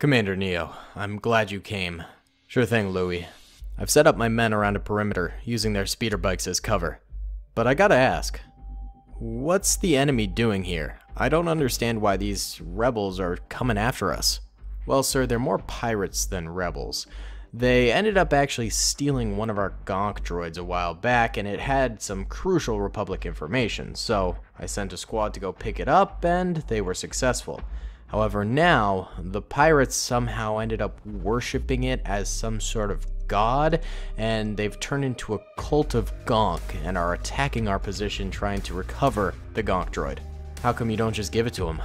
Commander Neo, I'm glad you came. Sure thing, Louie. I've set up my men around a perimeter, using their speeder bikes as cover. But I gotta ask, what's the enemy doing here? I don't understand why these rebels are coming after us. Well, sir, they're more pirates than rebels. They ended up actually stealing one of our Gonk droids a while back, and it had some crucial Republic information, so I sent a squad to go pick it up, and they were successful. However, now, the pirates somehow ended up worshipping it as some sort of god, and they've turned into a cult of Gonk and are attacking our position trying to recover the Gonk droid. How come you don't just give it to them?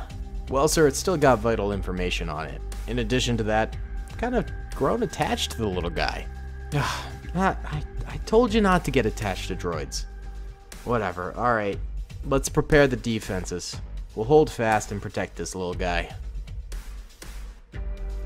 Well, sir, it's still got vital information on it. In addition to that, I've kind of grown attached to the little guy. I told you not to get attached to droids. Whatever, alright. Let's prepare the defenses. We'll hold fast and protect this little guy.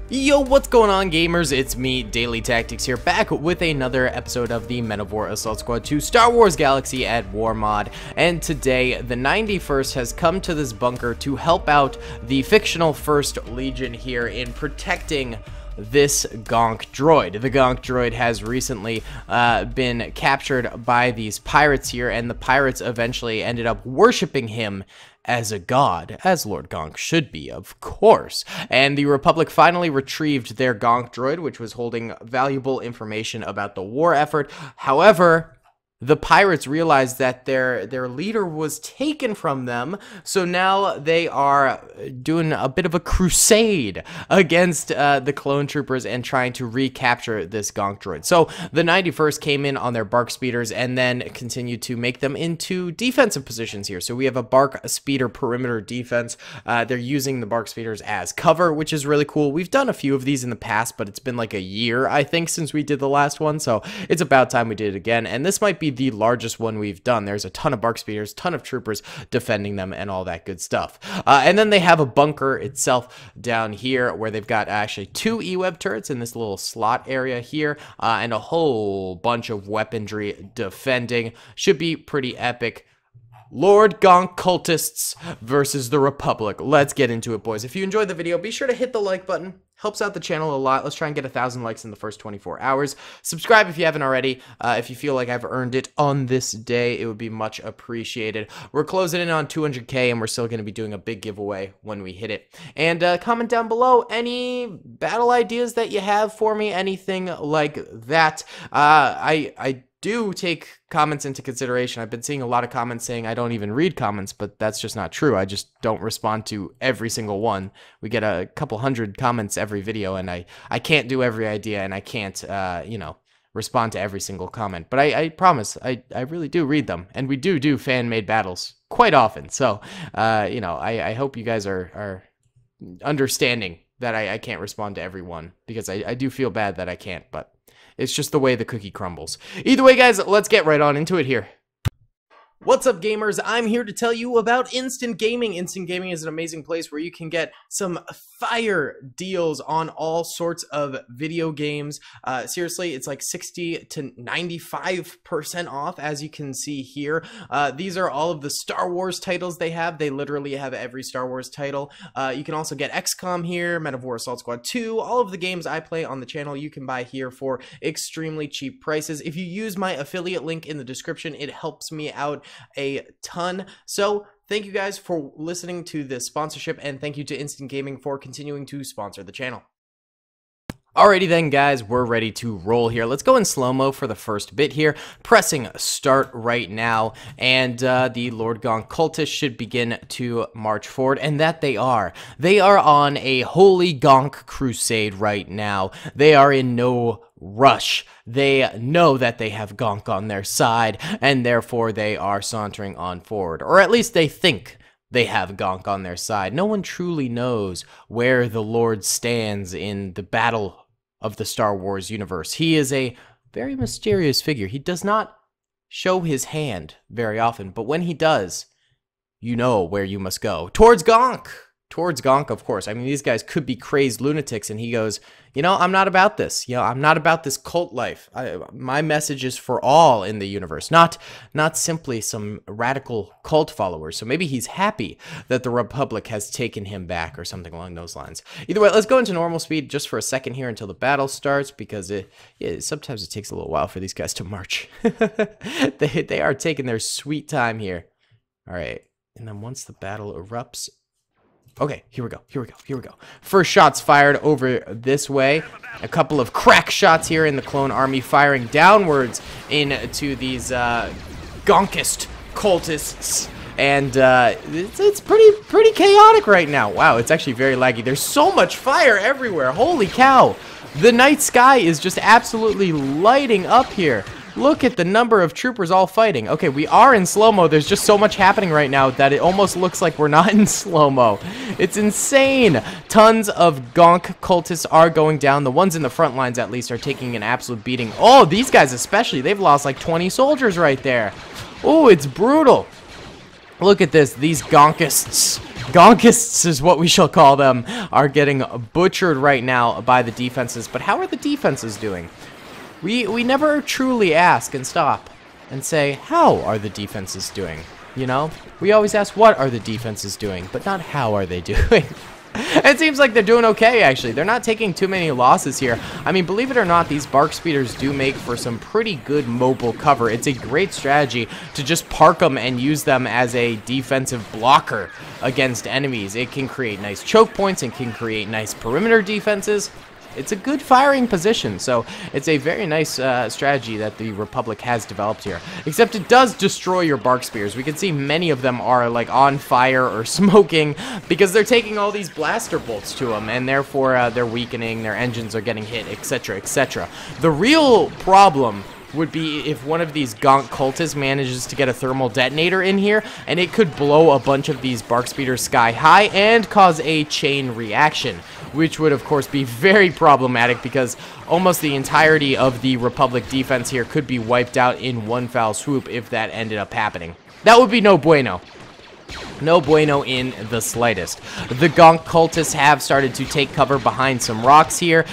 Yo, what's going on, gamers? It's me, DaleyTactics here, back with another episode of the Men of War Assault Squad 2 Star Wars Galaxy at War mod. And today, the 91st has come to this bunker to help out the fictional 1st Legion here in protecting this Gonk droid. The Gonk droid has recently been captured by these pirates here, and the pirates eventually ended up worshipping him as a god, as Lord Gonk should be, of course. And the Republic finally retrieved their Gonk droid, which was holding valuable information about the war effort. However, the pirates realized that their leader was taken from them, so now they are doing a bit of a crusade against the clone troopers and trying to recapture this Gonk droid. So the 91st came in on their Barc speeders and then continued to make them into defensive positions here. So we have a Barc speeder perimeter defense. They're using the Barc speeders as cover, which is really cool. We've done a few of these in the past, but it's been like a year, I think, since we did the last one, so it's about time we did it again. And this might be the largest one we've done. There's a ton of Barc speeders, ton of troopers defending them and all that good stuff. And then they have a bunker itself down here where they've got actually 2 E-Web turrets in this little slot area here, and a whole bunch of weaponry defending. Should be pretty epic. Lord Gonk cultists versus the Republic. Let's get into it, boys. If you enjoyed the video, be sure to hit the like button. Helps out the channel a lot. Let's try and get 1,000 likes in the first 24 hours. Subscribe if you haven't already. If you feel like I've earned it on this day, it would be much appreciated. We're closing in on 200K, and we're still going to be doing a big giveaway when we hit it. And comment down below any battle ideas that you have for me, anything like that. I do take comments into consideration. I've been seeing a lot of comments saying I don't even read comments, but that's just not true. I just don't respond to every single one. We get a couple hundred comments every video, and I can't do every idea, and I can't, you know, respond to every single comment. But I promise, I really do read them, and we do fan-made battles quite often. So, you know, I hope you guys are understanding that I can't respond to everyone, because I do feel bad that I can't, but it's just the way the cookie crumbles. Either way, guys, let's get right on into it here. What's up, gamers? I'm here to tell you about Instant Gaming. Instant Gaming is an amazing place where you can get some fire deals on all sorts of video games. Seriously, it's like 60 to 95% off, as you can see here. These are all of the Star Wars titles they have. They literally have every Star Wars title. You can also get XCOM here, Men of War Assault Squad 2. All of the games I play on the channel you can buy here for extremely cheap prices. If you use my affiliate link in the description, it helps me out a ton. So thank you guys for listening to this sponsorship, and thank you to Instant Gaming for continuing to sponsor the channel. Alrighty then, guys, we're ready to roll here. Let's go in slow-mo for the first bit here, pressing start right now, and the Lord Gonk cultists should begin to march forward, and that they are. They are on a holy Gonk crusade right now. They are in no rush. They know that they have Gonk on their side, and therefore they are sauntering on forward, or at least they think they have Gonk on their side. No one truly knows where the Lord stands in the battle of the Star Wars universe. He is a very mysterious figure. He does not show his hand very often, but when he does, you know where you must go. Towards Gonk! towards Gonk, of course. I mean, these guys could be crazed lunatics, and he goes, you know, I'm not about this. You know, I'm not about this cult life. My message is for all in the universe, not simply some radical cult followers. So maybe he's happy that the Republic has taken him back or something along those lines. Either way, let's go into normal speed just for a second here until the battle starts, because sometimes it takes a little while for these guys to march. They are taking their sweet time here. All right, and then once the battle erupts, okay, here we go. First shots fired over this way. A couple of crack shots here in the clone army firing downwards into these Gonkist cultists. And it's pretty chaotic right now. Wow, it's actually very laggy. There's so much fire everywhere. Holy cow. The night sky is just absolutely lighting up here. Look at the number of troopers all fighting. Okay, we are in slow-mo. There's just so much happening right now that it almost looks like we're not in slow-mo. It's insane. Tons of Gonk cultists are going down. The ones in the front lines, at least, are taking an absolute beating. Oh, these guys especially. They've lost like 20 soldiers right there. Oh, it's brutal. Look at this. These Gonkists. Gonkists is what we shall call them, are getting butchered right now by the defenses. But how are the defenses doing? We never truly ask and stop and say, how are the defenses doing? You know? We always ask, what are the defenses doing? But not how are they doing? It seems like they're doing okay, actually. They're not taking too many losses here. I mean, believe it or not, these Barc speeders do make for some pretty good mobile cover. It's a great strategy to just park them and use them as a defensive blocker against enemies. It can create nice choke points and can create nice perimeter defenses. It's a good firing position, so it's a very nice strategy that the Republic has developed here. Except it does destroy your Barc spears. We can see many of them are like on fire or smoking because they're taking all these blaster bolts to them, and therefore they're weakening, their engines are getting hit, etc., etc. The real problem would be if one of these Gonk cultists manages to get a thermal detonator in here, and it could blow a bunch of these Barc speeders sky high and cause a chain reaction, which would of course be very problematic because almost the entirety of the Republic defense here could be wiped out in one foul swoop if that ended up happening. That would be no bueno. No bueno in the slightest. The Gonk cultists have started to take cover behind some rocks here,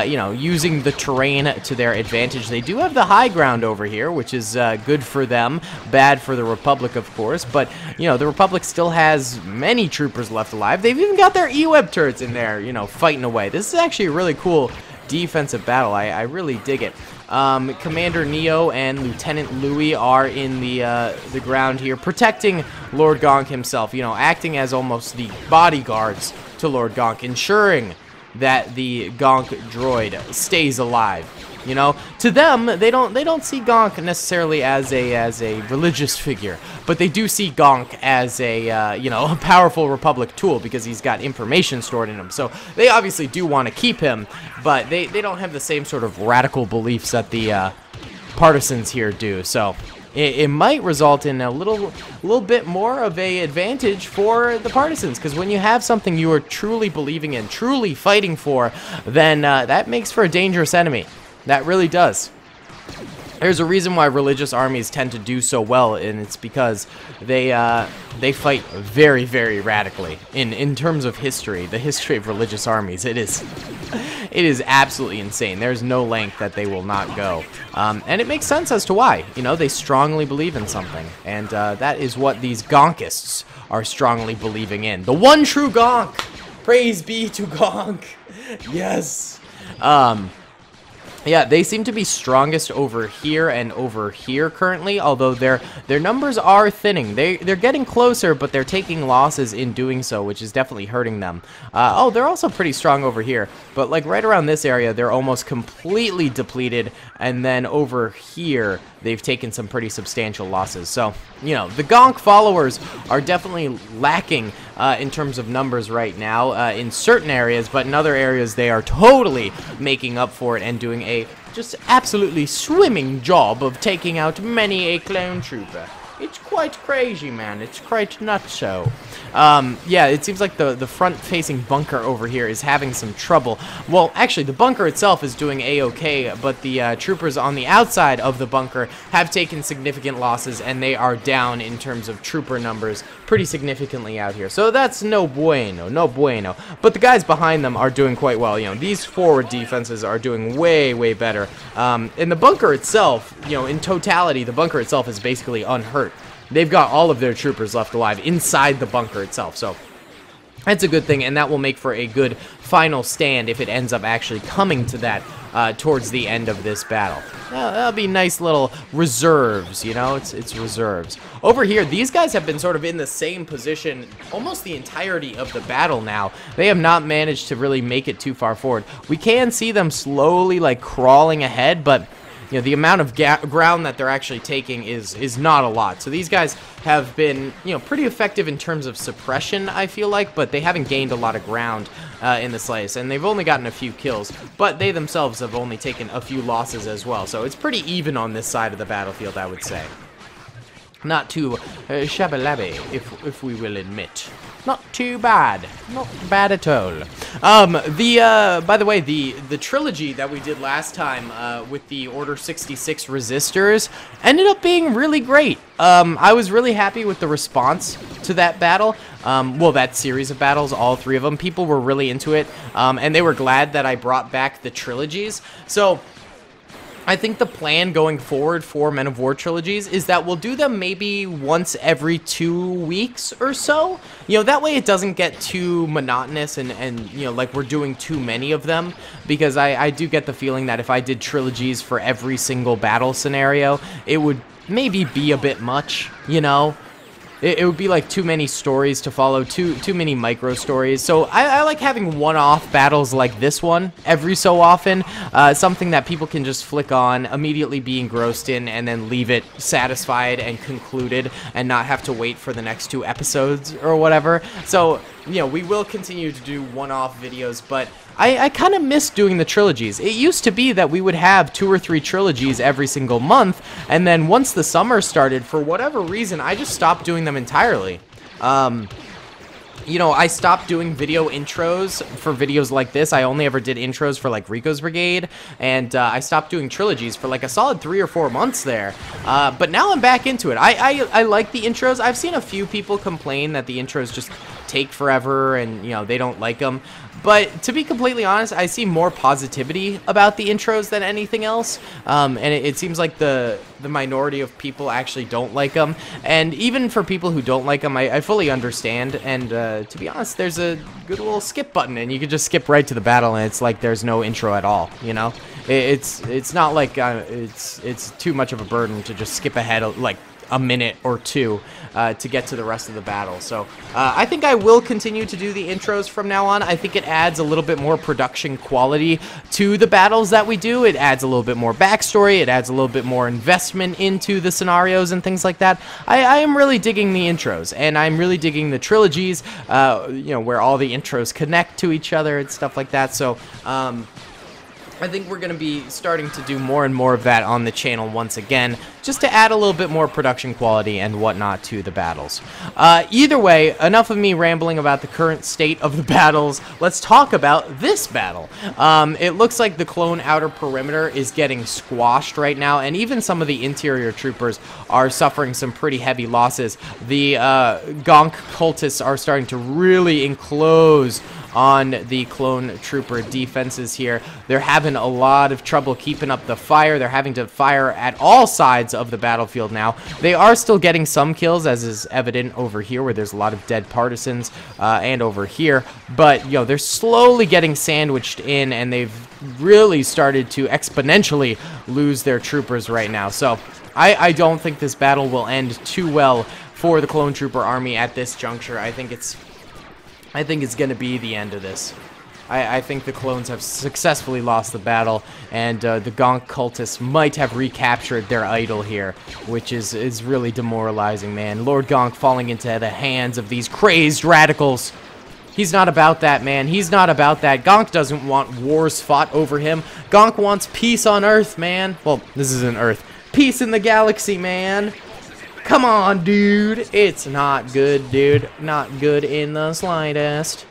you know, using the terrain to their advantage. They do have the high ground over here, which is good for them, bad for the Republic, of course, but, you know, the Republic still has many troopers left alive. They've even got their E-Web turrets in there, you know, fighting away. This is actually a really cool defensive battle. I really dig it. Commander Neyo and Lieutenant Louis are in the ground here, protecting Lord Gonk himself, you know, acting as almost the bodyguards to Lord Gonk, ensuring that the Gonk droid stays alive. You know, to them, they don't see Gonk necessarily as a religious figure, but they do see Gonk as a you know, a powerful Republic tool because he's got information stored in him. So they obviously do want to keep him, but they don't have the same sort of radical beliefs that the partisans here do. So it might result in a little bit more of a advantage for the partisans, because when you have something you are truly believing in, truly fighting for, then that makes for a dangerous enemy. That really does. There's a reason why religious armies tend to do so well, and it's because they fight very, very radically. In terms of history, the history of religious armies, it is absolutely insane. There's no length that they will not go, and it makes sense as to why. You know, they strongly believe in something, and that is what these Gonkists are strongly believing in. The one true Gonk. Praise be to Gonk. Yes. Yeah, they seem to be strongest over here and over here currently, although their numbers are thinning. They're getting closer, but they're taking losses in doing so, which is definitely hurting them. Oh, they're also pretty strong over here, but like right around this area, they're almost completely depleted, and then over here, they've taken some pretty substantial losses. So, you know, the Gonk followers are definitely lacking in terms of numbers right now in certain areas, but in other areas they are totally making up for it and doing a just absolutely swimming job of taking out many a clone trooper. It's quite crazy, man. It's quite nutso. Yeah, it seems like the front-facing bunker over here is having some trouble. Well, actually, the bunker itself is doing A-okay, but the troopers on the outside of the bunker have taken significant losses, and they are down in terms of trooper numbers pretty significantly out here. So that's no bueno, no bueno. But the guys behind them are doing quite well. You know, these forward defenses are doing way, way better. And the bunker itself, you know, in totality, the bunker itself is basically unhurt. They've got all of their troopers left alive inside the bunker itself, so that's a good thing, and that will make for a good final stand if it ends up actually coming to that towards the end of this battle. That'll be nice little reserves, you know, it's reserves. Over here, these guys have been sort of in the same position almost the entirety of the battle now. They have not managed to really make it too far forward. We can see them slowly, like, crawling ahead, but you know, the amount of ground that they're actually taking is not a lot. So these guys have been, you know, pretty effective in terms of suppression, I feel like, but they haven't gained a lot of ground in the slice, and they've only gotten a few kills, but they themselves have only taken a few losses as well. So it's pretty even on this side of the battlefield, I would say. Not too shabby-labby, if we will admit. Not too bad. Not bad at all. By the way, the trilogy that we did last time with the Order 66 resistors ended up being really great. I was really happy with the response to that battle. Well, that series of battles, all three of them. People were really into it, and they were glad that I brought back the trilogies. So I think the plan going forward for Men of War trilogies is that we'll do them maybe once every 2 weeks or so. You know, that way it doesn't get too monotonous and you know, like we're doing too many of them, because I do get the feeling that if I did trilogies for every single battle scenario, it would maybe be a bit much, you know? It would be like too many stories to follow, too many micro stories. So I like having one-off battles like this one every so often, something that people can just flick on, immediately be engrossed in, and then leave it satisfied and concluded, and not have to wait for the next 2 episodes or whatever. So, you know, we will continue to do one-off videos, but I kind of miss doing the trilogies. It used to be that we would have 2 or 3 trilogies every single month, and then once the summer started, for whatever reason, I just stopped doing them entirely. You know, I stopped doing video intros for videos like this. I only ever did intros for, like, Rico's Brigade, and I stopped doing trilogies for, like, a solid 3 or 4 months there. But now I'm back into it. I like the intros. I've seen a few people complain that the intros just take forever and, you know, they don't like them. But to be completely honest, I see more positivity about the intros than anything else. And it seems like the minority of people actually don't like them. And even for people who don't like them, I fully understand. And to be honest, there's a good little skip button, and you can just skip right to the battle, and it's like there's no intro at all, you know? It's not like it's too much of a burden to just skip ahead like a minute or 2 to get to the rest of the battle. So I think I will continue to do the intros from now on. I think it adds a little bit more production quality to the battles that we do. It adds a little bit more backstory. It adds a little bit more investment into the scenarios and things like that. I am really digging the intros, and I'm really digging the trilogies, you know, where all the intros connect to each other and stuff like that. So I think we're going to be starting to do more and more of that on the channel once again, just to add a little bit more production quality and whatnot to the battles. Either way, enough of me rambling about the current state of the battles. Let's talk about this battle. It looks like the clone outer perimeter is getting squashed right now, and even some of the interior troopers are suffering some pretty heavy losses. The Gonk cultists are starting to really enclose on the clone trooper defenses here. They're having a lot of trouble keeping up the fire. They're having to fire at all sides of the battlefield now. They are still getting some kills, as is evident over here, where there's a lot of dead partisans, and over here. But, you know, they're slowly getting sandwiched in, and they've really started to exponentially lose their troopers right now. So I don't think this battle will end too well for the clone trooper army at this juncture. I think it's going to be the end of this. I think the clones have successfully lost the battle, and the Gonk cultists might have recaptured their idol here, which is really demoralizing, man. Lord Gonk falling into the hands of these crazed radicals. He's not about that, man. He's not about that. Gonk doesn't want wars fought over him. Gonk wants peace on Earth, man. Well, this isn't Earth. Peace in the galaxy, man. Come on, dude. It's not good, dude. Not good in the slightest.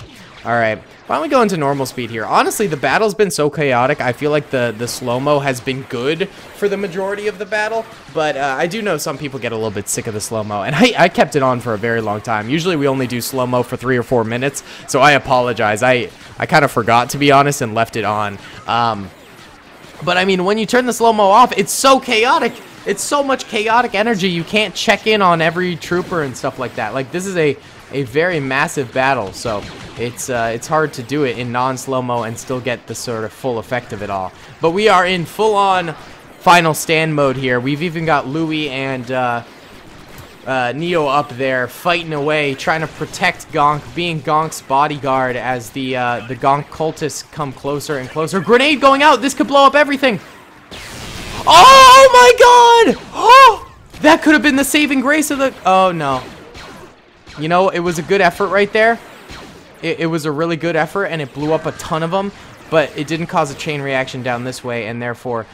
Alright, why don't we go into normal speed here? Honestly, the battle's been so chaotic, I feel like the slow-mo has been good for the majority of the battle, but I do know some people get a little bit sick of the slow-mo, and I kept it on for a very long time. Usually we only do slow-mo for 3 or 4 minutes, so I apologize. I kind of forgot, to be honest, and left it on. But I mean, when you turn the slow-mo off, it's so chaotic. It's so much chaotic energy, you can't check in on every trooper and stuff like that. Like, this is a very massive battle, so it's hard to do it in non-slow-mo and still get the sort of full effect of it all. But we are in full-on final stand mode here. We've even got Louis and Neyo up there fighting away, trying to protect Gonk, being Gonk's bodyguard as the Gonk cultists come closer and closer. Grenade going out! This could blow up everything! Oh my god! Oh! That could have been the saving grace of the... Oh no. You know, it was a good effort right there. It was a really good effort, and it blew up a ton of them, but it didn't cause a chain reaction down this way, and therefore,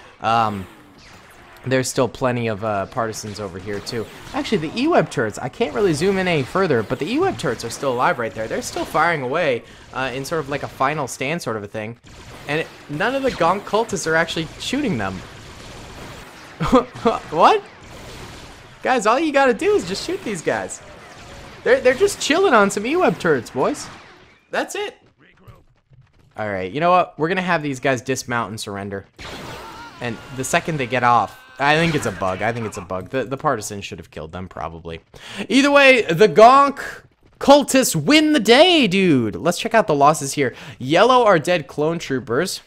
there's still plenty of partisans over here, too. Actually, the E-Web turrets, I can't really zoom in any further, but the E-Web turrets are still alive right there. They're still firing away in sort of like a final stand sort of a thing, and none of the Gonk cultists are actually shooting them. What? Guys, all you gotta do is just shoot these guys. They're just chilling on some E-Web turrets, boys. That's it. Alright, you know what? We're gonna have these guys dismount and surrender. And the second they get off, I think it's a bug. I think it's a bug. The partisans should have killed them, probably. Either way, the Gonk cultists win the day, dude. Let's check out the losses here. Yellow are dead clone troopers.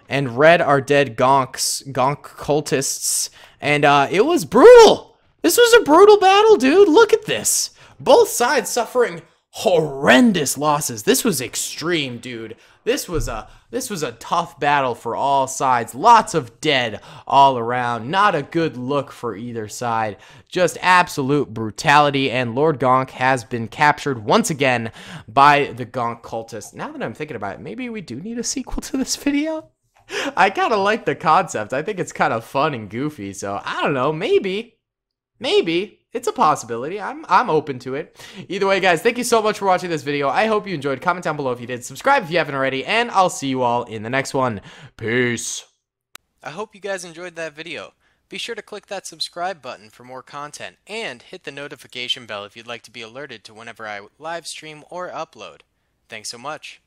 And red are dead Gonk cultists. And it was brutal. This was a brutal battle, dude. Look at this. Both sides suffering horrendous losses. This was extreme, dude. This was a tough battle for all sides. Lots of dead all around. Not a good look for either side. Just absolute brutality, and Lord Gonk has been captured once again by the Gonk cultists. Now that I'm thinking about it, maybe we do need a sequel to this video. I kind of like the concept. I think it's kind of fun and goofy, so I don't know, maybe. It's a possibility. I'm open to it. Either way, guys, thank you so much for watching this video. I hope you enjoyed. Comment down below if you did. Subscribe if you haven't already, and I'll see you all in the next one. Peace. I hope you guys enjoyed that video. Be sure to click that subscribe button for more content, and hit the notification bell if you'd like to be alerted to whenever I live stream or upload. Thanks so much.